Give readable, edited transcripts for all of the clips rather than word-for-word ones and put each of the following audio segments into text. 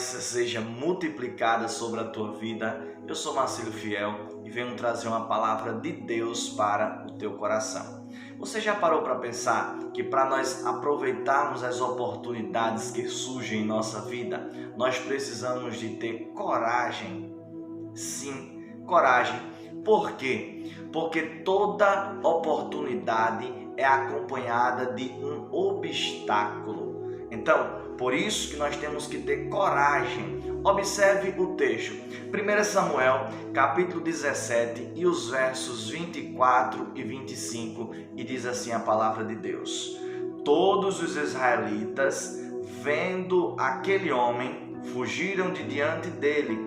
seja multiplicada sobre a tua vida. Eu sou Marcelo Fiel e venho trazer uma palavra de Deus para o teu coração. Você já parou para pensar que para nós aproveitarmos as oportunidades que surgem em nossa vida, nós precisamos de ter coragem? Sim, coragem. Por quê? Porque toda oportunidade é acompanhada de um obstáculo. Então, por isso que nós temos que ter coragem. Observe o texto. 1 Samuel, capítulo 17 e os versos 24 e 25, e diz assim a palavra de Deus: Todos os israelitas, vendo aquele homem, fugiram de diante dele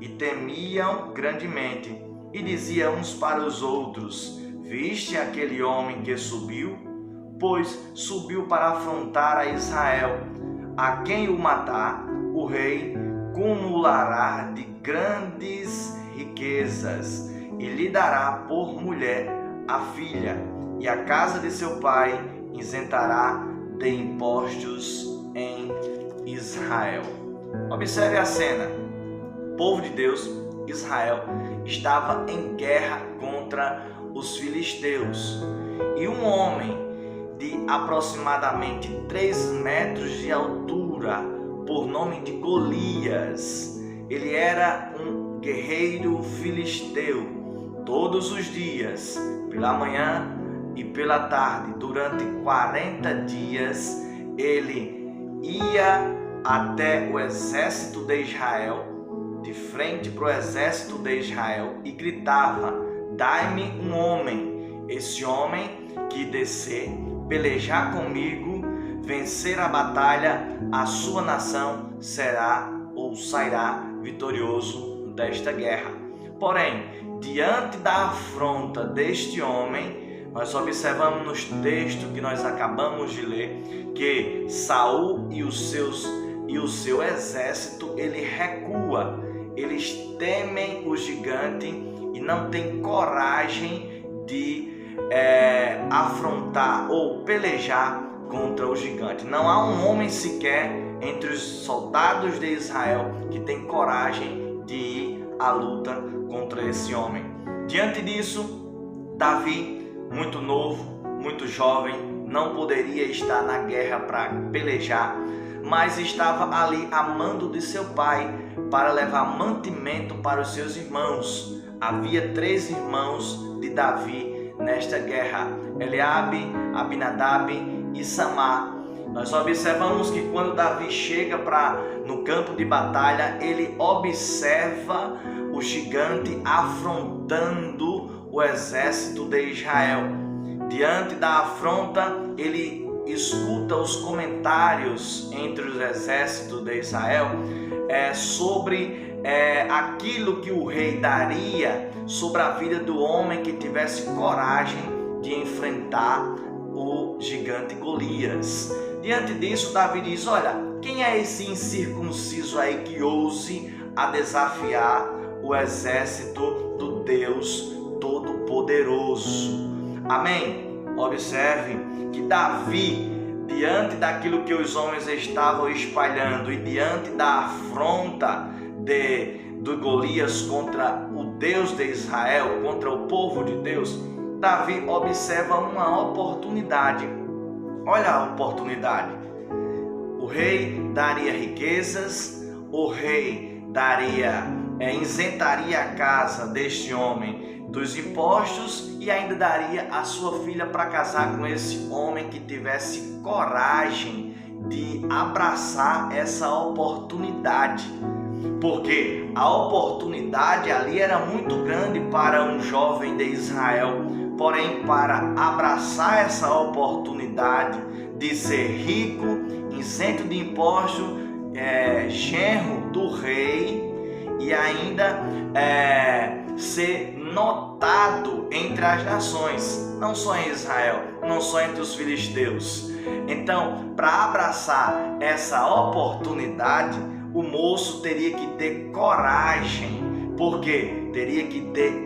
e temiam grandemente. E diziam uns para os outros: Viste aquele homem que subiu? Pois subiu para afrontar a Israel. A quem o matar, o rei cumulará de grandes riquezas e lhe dará por mulher a filha, e a casa de seu pai isentará de impostos em Israel. Observe a cena. O povo de Deus, Israel, estava em guerra contra os filisteus, e um homem de aproximadamente 3 metros de altura, por nome de Golias, ele era um guerreiro filisteu. Todos os dias, pela manhã e pela tarde, durante 40 dias, ele ia até o exército de Israel, de frente para o exército de Israel, e gritava: Dai-me um homem, esse homem que descer, pelejar comigo, vencer a batalha, a sua nação será ou sairá vitorioso desta guerra. Porém, diante da afronta deste homem, nós observamos nos textos que nós acabamos de ler que Saul e o seu exército, ele recua. Eles temem o gigante e não têm coragem de afrontar ou pelejar contra o gigante. Não há um homem sequer entre os soldados de Israel que tem coragem de ir à luta contra esse homem. Diante disso, Davi, muito novo, muito jovem, não poderia estar na guerra para pelejar, mas estava ali a mando de seu pai para levar mantimento para os seus irmãos. Havia 3 irmãos de Davi nesta guerra: Eliabe, Abinadab e Samar. Nós observamos que quando Davi chega no campo de batalha, ele observa o gigante afrontando o exército de Israel. Diante da afronta, ele escuta os comentários entre os exércitos de Israel sobre aquilo que o rei daria sobre a vida do homem que tivesse coragem de enfrentar o gigante Golias. Diante disso, Davi diz: olha, quem é esse incircunciso aí que ouse a desafiar o exército do Deus Todo-Poderoso? Amém? Observe que Davi, diante daquilo que os homens estavam espalhando e diante da afronta de Golias contra o Deus de Israel, contra o povo de Deus, Davi observa uma oportunidade. Olha a oportunidade. O rei daria riquezas, o rei isentaria a casa deste homem dos impostos e ainda daria a sua filha para casar com esse homem que tivesse coragem de abraçar essa oportunidade. Porque a oportunidade ali era muito grande para um jovem de Israel. Porém, para abraçar essa oportunidade de ser rico, isento de imposto, genro do rei e ainda ser notado entre as nações, não só em Israel, não só entre os filisteus. Então, para abraçar essa oportunidade, o moço teria que ter coragem, porque teria que ter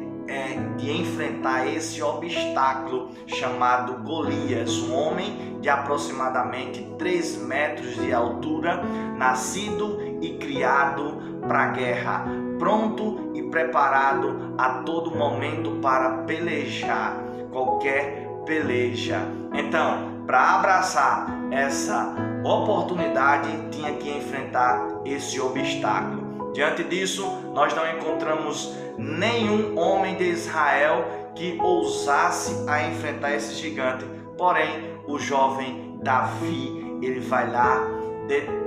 de enfrentar esse obstáculo chamado Golias, um homem de aproximadamente 3 metros de altura, nascido e criado para a guerra, pronto e preparado a todo momento para pelejar qualquer peleja. Então, para abraçar essa oportunidade, tinha que enfrentar esse obstáculo. Diante disso, nós não encontramos nenhum homem de Israel que ousasse a enfrentar esse gigante. Porém, o jovem Davi, ele vai lá,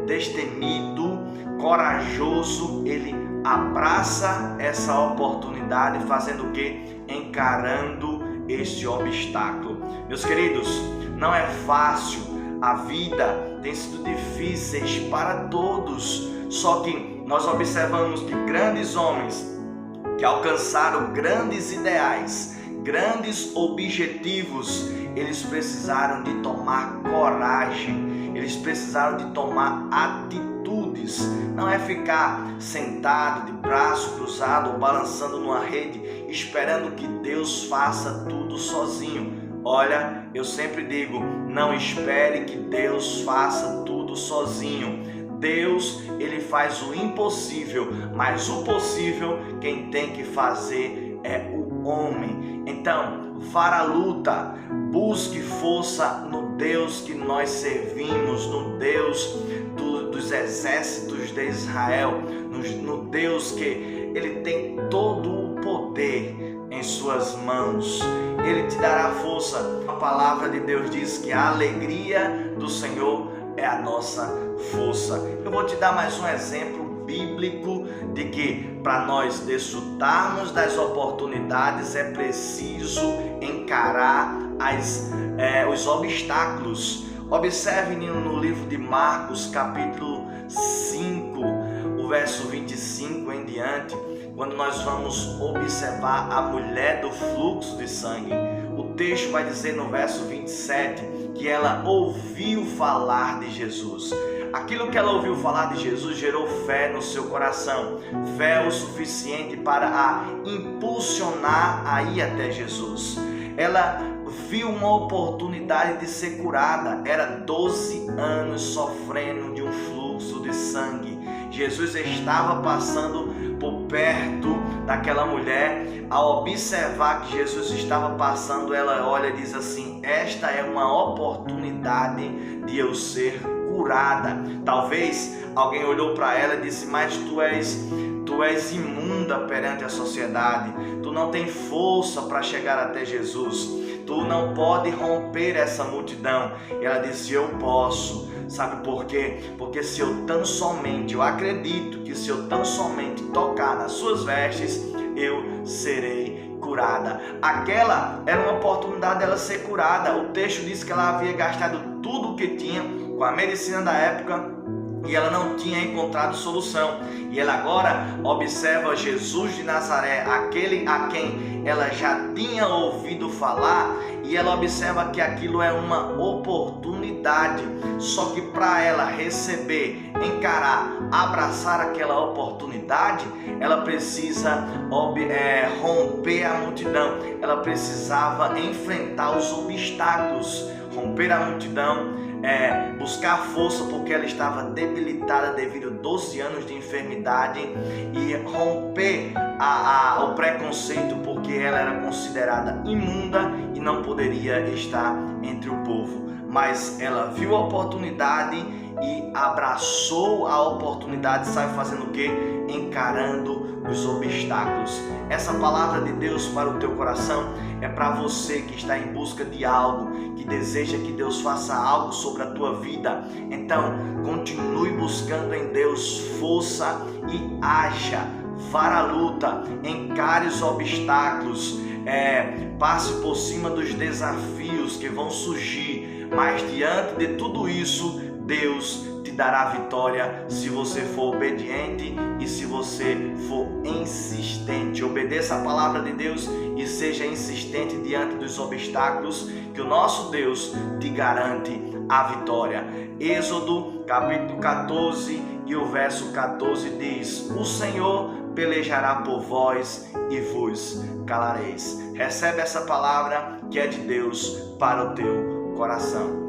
destemido, corajoso, ele abraça essa oportunidade, fazendo o quê? Encarando este obstáculo. Meus queridos, não é fácil, a vida tem sido difíceis para todos, só que nós observamos que grandes homens que alcançaram grandes ideais, grandes objetivos, eles precisaram de tomar coragem, eles precisaram de tomar atitudes. Não é ficar sentado de braço cruzado ou balançando numa rede esperando que Deus faça tudo sozinho. Olha, eu sempre digo, não espere que Deus faça tudo sozinho. Deus, ele faz o impossível, mas o possível quem tem que fazer é o homem. Então, vá à luta, busque força no Deus que nós servimos, no Deus dos exércitos de Israel, no Deus que ele tem todo o poder em suas mãos. Ele te dará força. A palavra de Deus diz que a alegria do Senhor é a nossa força. Eu vou te dar mais um exemplo bíblico de que para nós desfrutarmos das oportunidades é preciso encarar os obstáculos. Observe no livro de Marcos, capítulo 5, o verso 25 em diante, quando nós vamos observar a mulher do fluxo de sangue. O texto vai dizer no verso 27 que ela ouviu falar de Jesus. Aquilo que ela ouviu falar de Jesus gerou fé no seu coração, fé o suficiente para a impulsionar a ir até Jesus. Ela viu uma oportunidade de ser curada. Era 12 anos sofrendo de um fluxo de sangue. Jesus estava passando por perto daquela mulher. Ao observar que Jesus estava passando, ela olha e diz assim: esta é uma oportunidade de eu ser curada. Talvez alguém olhou para ela e disse: mas tu és imunda perante a sociedade, tu não tem força para chegar até Jesus, tu não pode romper essa multidão. E ela disse: eu posso. Sabe por quê? Porque se eu tão somente, eu acredito que se eu tão somente tocar nas suas vestes, eu serei curada. Aquela era uma oportunidade dela ser curada. O texto diz que ela havia gastado tudo o que tinha com a medicina da época e ela não tinha encontrado solução. E ela agora observa Jesus de Nazaré, aquele a quem ela já tinha ouvido falar, e ela observa que aquilo é uma oportunidade. Só que para ela receber, encarar, abraçar aquela oportunidade, ela precisa romper a multidão. Ela precisava enfrentar os obstáculos, romper a multidão, buscar força, porque ela estava debilitada devido a 12 anos de enfermidade, e romper o preconceito, porque ela era considerada imunda e não poderia estar entre o povo. Mas ela viu a oportunidade e abraçou a oportunidade. Sabe fazendo o quê? Encarando os obstáculos. Essa palavra de Deus para o teu coração é para você que está em busca de algo, que deseja que Deus faça algo sobre a tua vida. Então, continue buscando em Deus força e haja. Vá à luta, encare os obstáculos, passe por cima dos desafios que vão surgir, mas diante de tudo isso, Deus te dará vitória se você for obediente e se você for insistente. Obedeça a palavra de Deus e seja insistente diante dos obstáculos, que o nosso Deus te garante a vitória. Êxodo capítulo 14 e o verso 14 diz: o Senhor pelejará por vós e vos calareis. Recebe essa palavra que é de Deus para o teu coração.